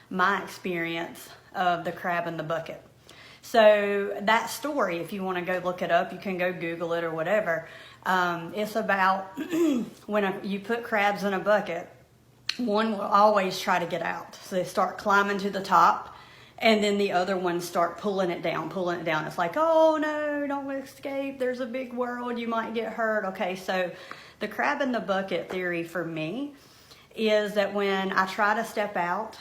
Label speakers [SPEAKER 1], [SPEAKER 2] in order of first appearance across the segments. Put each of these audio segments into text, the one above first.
[SPEAKER 1] my experience of the crab in the bucket. So that story, if you want to go look it up, you can go Google it or whatever. It's about when you put crabs in a bucket, one will always try to get out. So they start climbing to the top, and then the other ones start pulling it down. It's like, oh no, don't escape. There's a big world. You might get hurt. Okay, so the crab in the bucket theory for me is that when I try to step out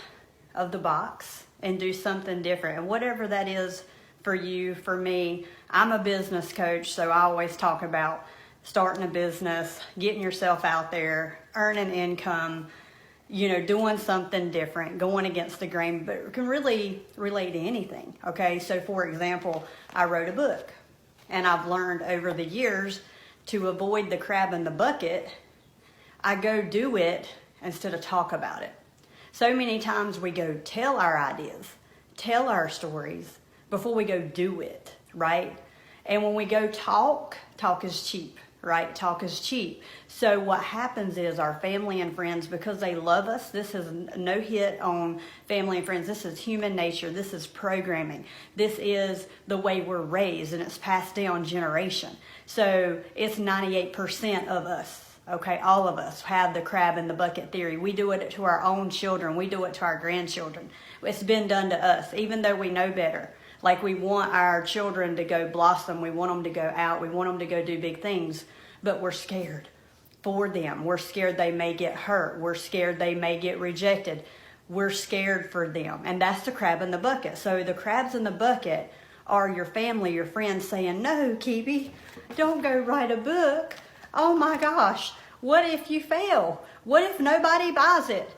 [SPEAKER 1] of the box and do something different, and whatever that is for you, for me, I'm a business coach, so I always talk about starting a business, getting yourself out there, earning income, doing something different, going against the grain, but it can really relate to anything, okay? So for example, I wrote a book, and I've learned over the years to avoid the crab in the bucket, I go do it instead of talk about it. So many times we go tell our ideas, tell our stories before we go do it, right? And when we go talk is cheap, right? Talk is cheap. So what happens is our family and friends, because they love us, this is no hit on family and friends. This is human nature. This is programming. This is the way we're raised, and it's passed down generation. So it's 98% of us. Okay, all of us have the crab in the bucket theory. We do it to our own children. We do it to our grandchildren. It's been done to us, even though we know better. Like, we want our children to go blossom. We want them to go out. We want them to go do big things. But we're scared for them. We're scared they may get hurt. We're scared they may get rejected. We're scared for them. And that's the crab in the bucket. So the crabs in the bucket are your family, your friends saying, no, Kebie, don't go write a book. Oh my gosh, what if you fail? What if nobody buys it?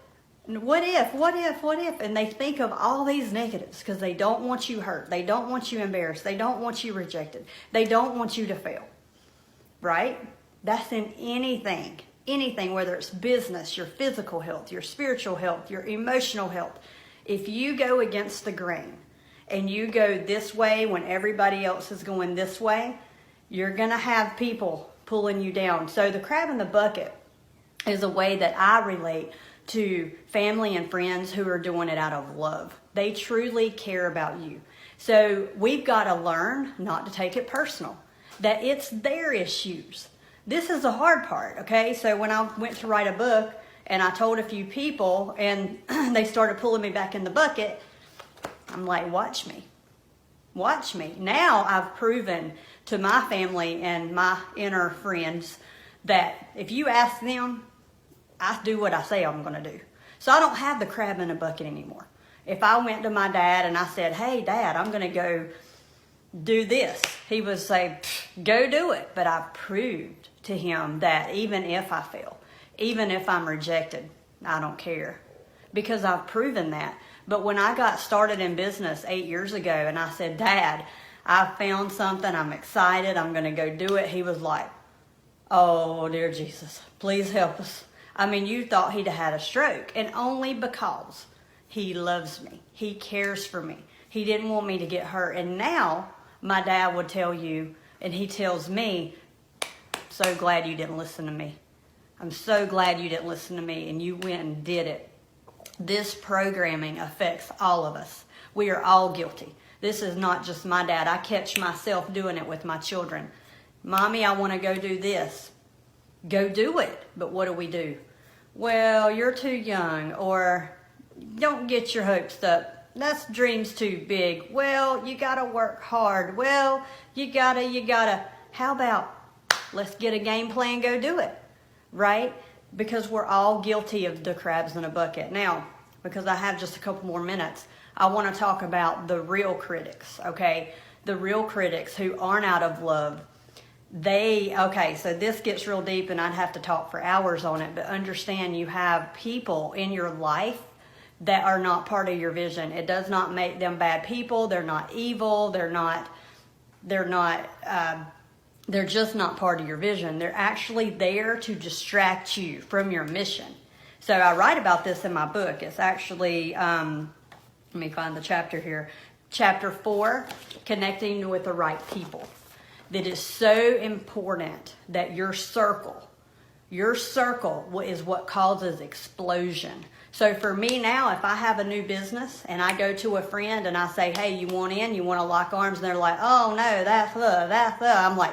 [SPEAKER 1] What if? And they think of all these negatives because they don't want you hurt. They don't want you embarrassed. They don't want you rejected. They don't want you to fail, right? That's in anything, whether it's business, your physical health, your spiritual health, your emotional health. If you go against the grain and you go this way when everybody else is going this way, you're going to have people pulling you down. So the crab in the bucket is a way that I relate to family and friends who are doing it out of love. They truly care about you. So we've got to learn not to take it personal, that it's their issues. This is the hard part, okay? So when I went to write a book and I told a few people and they started pulling me back in the bucket, I'm like, watch me. Watch me. Now I've proven to my family and my inner friends that if you ask them, I do what I say I'm going to do. So I don't have the crab in a bucket anymore. If I went to my dad and I said, hey, Dad, I'm going to go do this, he would say, go do it. But I've proved to him that even if I fail, even if I'm rejected, I don't care, because I've proven that. But when I got started in business 8 years ago and I said, Dad, I found something, I'm excited, I'm going to go do it, he was like, oh, dear Jesus, please help us. I mean, you thought he'd had a stroke, and only because he loves me. He cares for me. He didn't want me to get hurt. And now my dad would tell you, and he tells me, so glad you didn't listen to me. I'm so glad you didn't listen to me and you went and did it. This programming affects all of us. We are all guilty. This is not just my dad. I catch myself doing it with my children. Mommy, I want to go do this. Go do it. But what do? Well, you're too young, or don't get your hopes up. That's dreams too big. Well, you got to work hard. Well, you gotta. How about let's get a game plan, go do it, right? Because we're all guilty of the crabs in a bucket. Now, because I have just a couple more minutes, I want to talk about the real critics, okay? The real critics who aren't out of love. So this gets real deep and I'd have to talk for hours on it, but understand you have people in your life that are not part of your vision. It does not make them bad people. They're not evil. They're just not part of your vision. They're actually there to distract you from your mission. So I write about this in my book. It's actually, let me find the chapter here. Chapter 4, Connecting with the Right People. That is so important that your circle is what causes explosion. So for me now, if I have a new business and I go to a friend and I say, hey, you want in? You want to lock arms? And they're like, oh, no, that's the. I'm like,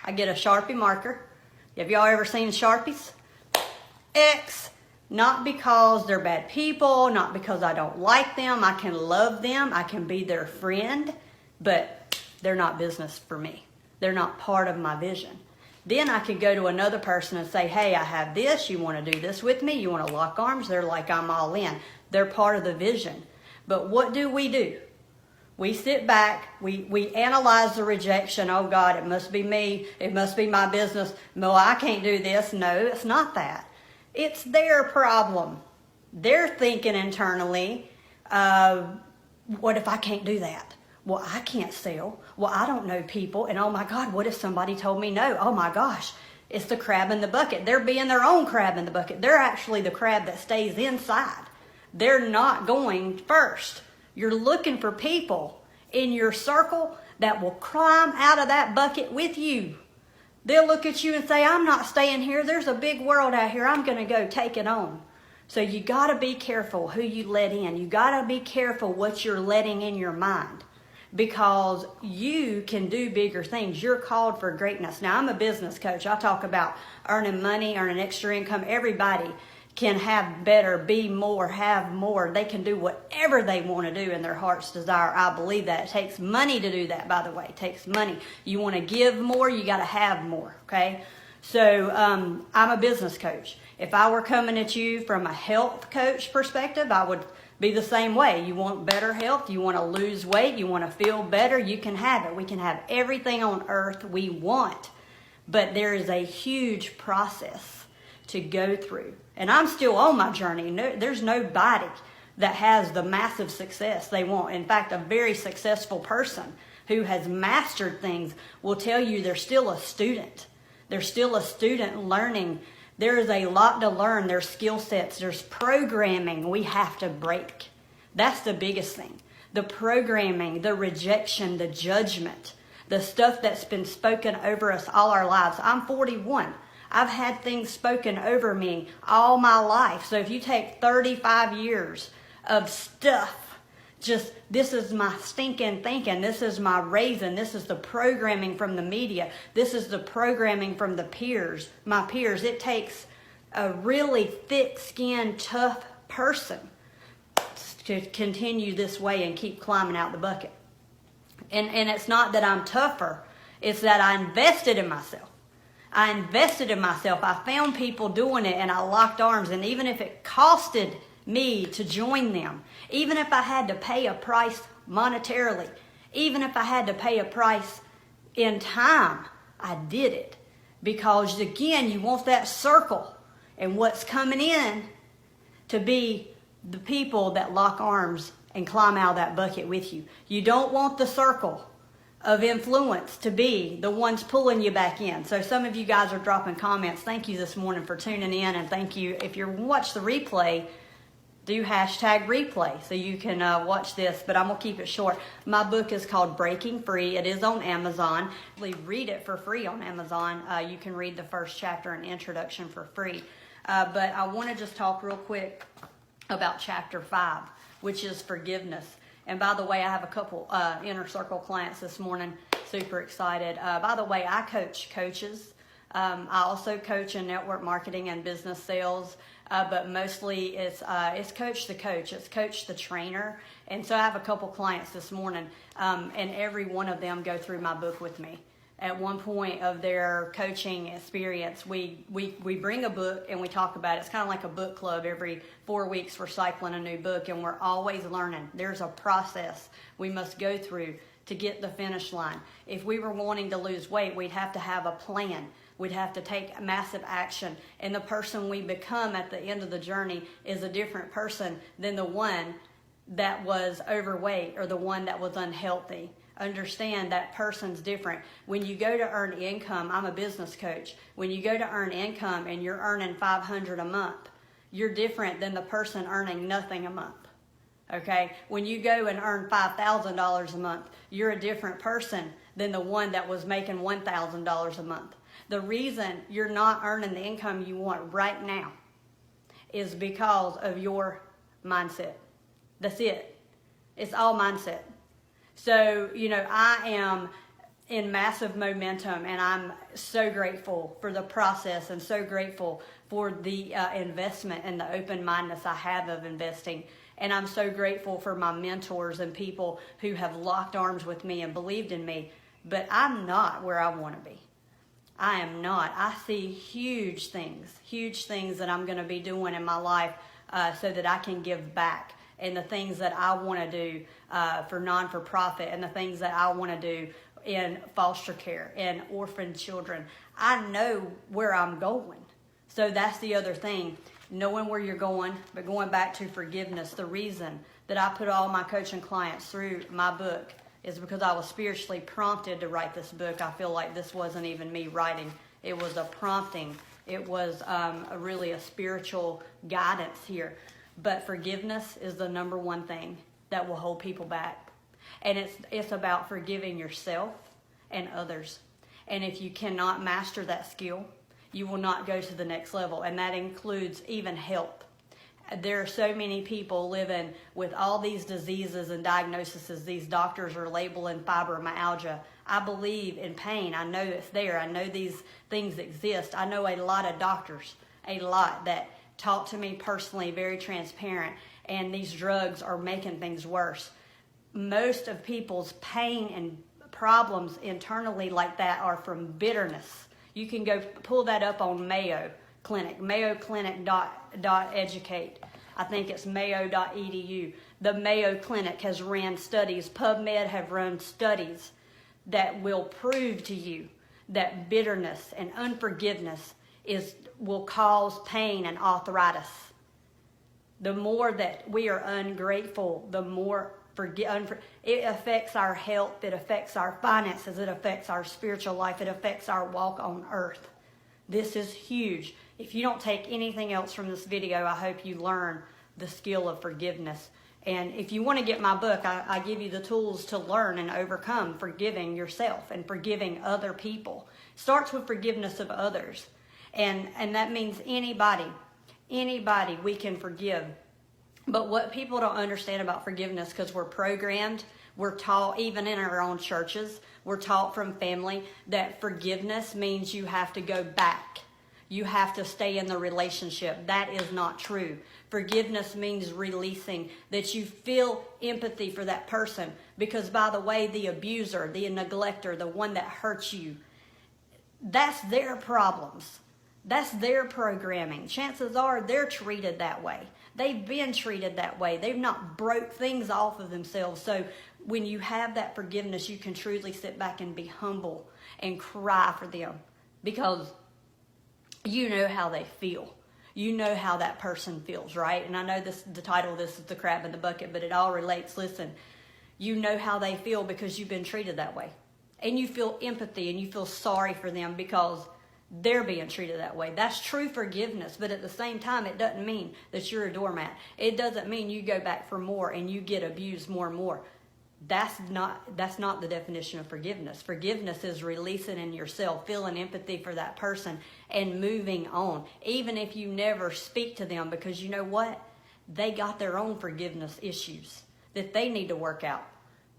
[SPEAKER 1] I get a Sharpie marker. Have y'all ever seen Sharpies? X. Not because they're bad people, not because I don't like them. I can love them. I can be their friend, but they're not business for me. They're not part of my vision. Then I could go to another person and say, hey, I have this. You want to do this with me? You want to lock arms? They're like, I'm all in. They're part of the vision. But what do? We sit back. We analyze the rejection. Oh, God, it must be me. It must be my business. No, I can't do this. No, it's not that. It's their problem. They're thinking internally, what if I can't do that? Well, I can't sell. Well, I don't know people. And oh my God, what if somebody told me no? Oh my gosh, it's the crab in the bucket. They're being their own crab in the bucket. They're actually the crab that stays inside. They're not going first. You're looking for people in your circle that will climb out of that bucket with you. They'll look at you and say, I'm not staying here. There's a big world out here. I'm going to go take it on. So you got to be careful who you let in. You got to be careful what you're letting in your mind, because you can do bigger things. You're called for greatness. Now, I'm a business coach. I talk about earning money, earning extra income. Everybody can have better, be more, have more. They can do whatever they want to do in their heart's desire. I believe that. It takes money to do that, by the way. It takes money. You want to give more, you got to have more, okay? So I'm a business coach. If I were coming at you from a health coach perspective, I would be the same way. You want better health, you want to lose weight, you want to feel better, you can have it. We can have everything on earth we want, but there is a huge process to go through. And I'm still on my journey. No, there's nobody that has the massive success they want. In fact, a very successful person who has mastered things will tell you they're still a student. They're still a student learning. There is a lot to learn. There's skill sets. There's programming we have to break. That's the biggest thing. The programming, the rejection, the judgment, the stuff that's been spoken over us all our lives. I'm 41. I've had things spoken over me all my life. So if you take 35 years of stuff, just this is my stinking thinking, this is my raising, this is the programming from the media, this is the programming from the peers, my peers. It takes a really thick-skinned, tough person to continue this way and keep climbing out the bucket. And it's not that I'm tougher, it's that I invested in myself. I invested in myself. I found people doing it and I locked arms. And even if it costed me to join them, even if I had to pay a price monetarily, even if I had to pay a price in time, I did it. Because again, you want that circle and what's coming in to be the people that lock arms and climb out of that bucket with you. You don't want the circle of influence to be the ones pulling you back in. So some of you guys are dropping comments. Thank you this morning for tuning in, and thank you. If you watch the replay, do hashtag replay so you can watch this, but I'm going to keep it short. My book is called Breaking Free. It is on Amazon. Read it for free on Amazon. You can read the first chapter and introduction for free. But I want to just talk real quick about chapter 5, which is forgiveness. And by the way, I have a couple inner circle clients this morning. Super excited. By the way, I coach coaches. I also coach in network marketing and business sales. But mostly it's coach the coach. It's coach the trainer. And so I have a couple clients this morning, and every one of them go through my book with me. At one point of their coaching experience, we bring a book and we talk about it. It's kind of like a book club. Every 4 weeks we're cycling a new book, and we're always learning. There's a process we must go through to get the finish line. If we were wanting to lose weight, we'd have to have a plan. We'd have to take massive action. And the person we become at the end of the journey is a different person than the one that was overweight or the one that was unhealthy. Understand that person's different. When you go to earn income, I'm a business coach. When you go to earn income and you're earning $500 a month, you're different than the person earning nothing a month. Okay? When you go and earn $5,000 a month, you're a different person than the one that was making $1,000 a month. The reason you're not earning the income you want right now is because of your mindset. That's it. It's all mindset. So, I am in massive momentum, and I'm so grateful for the process and so grateful for the investment and the open-mindedness I have of investing. And I'm so grateful for my mentors and people who have locked arms with me and believed in me. But I'm not where I want to be. I am not. I see huge things that I'm going to be doing in my life so that I can give back, and the things that I want to do for non-for-profit, and the things that I want to do in foster care and orphan children. I know where I'm going. So that's the other thing, knowing where you're going, but going back to forgiveness. The reason that I put all my coaching clients through my book is because I was spiritually prompted to write this book. I feel like this wasn't even me writing. It was a prompting. It was really a spiritual guidance here. But forgiveness is the number one thing that will hold people back. And it's about forgiving yourself and others. And if you cannot master that skill, you will not go to the next level. And that includes even health. There are so many people living with all these diseases and diagnoses. These doctors are labeling fibromyalgia. I believe in pain. I know it's there. I know these things exist. I know a lot of doctors, that talk to me personally, very transparent, and these drugs are making things worse. Most of people's pain and problems internally like that are from bitterness. You can go pull that up on Mayo Clinic, mayoclinic.educate. I think it's mayo.edu. The Mayo Clinic has ran studies. PubMed have run studies that will prove to you that bitterness and unforgiveness will cause pain and arthritis. The more that we are ungrateful, the more it affects our health, it affects our finances, it affects our spiritual life, it affects our walk on earth. This is huge. If you don't take anything else from this video, I hope you learn the skill of forgiveness. And if you want to get my book, I give you the tools to learn and overcome forgiving yourself and forgiving other people. It starts with forgiveness of others. And that means anybody we can forgive. But what people don't understand about forgiveness, because we're programmed, we're taught, even in our own churches, we're taught from family that forgiveness means you have to go back. You have to stay in the relationship. That is not true. Forgiveness means releasing, that you feel empathy for that person. Because, by the way, the abuser, the neglector, the one that hurts you, that's their problems. That's their programming. Chances are they're treated that way. They've been treated that way. They've not broke things off of themselves. So when you have that forgiveness, you can truly sit back and be humble and cry for them, because you know how they feel. You know how that person feels, right? And I know the title of this is The Crab in the Bucket, but it all relates. Listen, you know how they feel because you've been treated that way. And you feel empathy and you feel sorry for them because they're being treated that way. That's true forgiveness, but at the same time, it doesn't mean that you're a doormat. It doesn't mean you go back for more and you get abused more and more. That's not the definition of forgiveness. Forgiveness is releasing in yourself, feeling empathy for that person, and moving on. Even if you never speak to them, because you know what? They got their own forgiveness issues that they need to work out.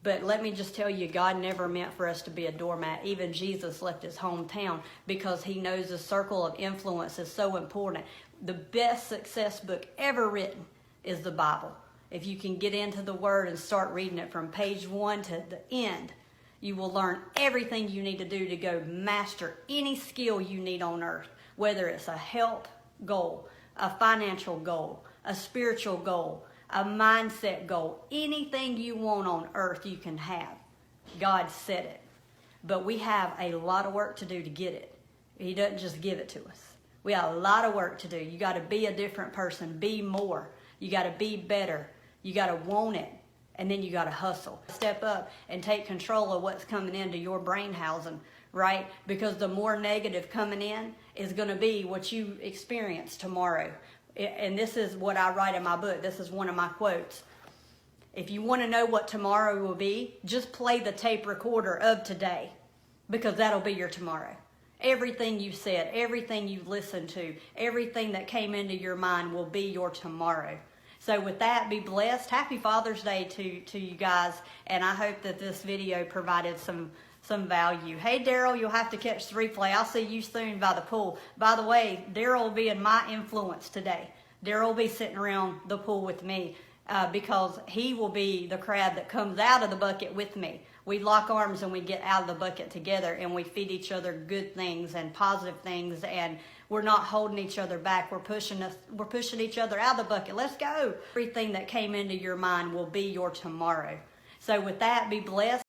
[SPEAKER 1] But let me just tell you, God never meant for us to be a doormat. Even Jesus left his hometown because he knows the circle of influence is so important. The best success book ever written is the Bible. If you can get into the Word and start reading it from page 1 to the end, you will learn everything you need to do to go master any skill you need on earth, whether it's a health goal, a financial goal, a spiritual goal, a mindset goal. Anything you want on earth you can have. God said it. But we have a lot of work to do to get it. He doesn't just give it to us. We have a lot of work to do. You got to be a different person. Be more. You got to be better. You got to want it. And then you got to hustle. Step up and take control of what's coming into your brain housing, right? Because the more negative coming in is going to be what you experience tomorrow. And this is what I write in my book. This is one of my quotes. If you want to know what tomorrow will be, just play the tape recorder of today, because that'll be your tomorrow. Everything you said, everything you've listened to, everything that came into your mind will be your tomorrow. So with that, be blessed. Happy Father's Day to you guys, and I hope that this video provided some value. Hey, Daryl, you'll have to catch the replay. I'll see you soon by the pool. By the way, Daryl will be in my influence today. Daryl will be sitting around the pool with me because he will be the crab that comes out of the bucket with me. We lock arms and we get out of the bucket together, and we feed each other good things and positive things, and we're not holding each other back. We're pushing each other out of the bucket. Let's go. Everything that came into your mind will be your tomorrow. So with that, be blessed.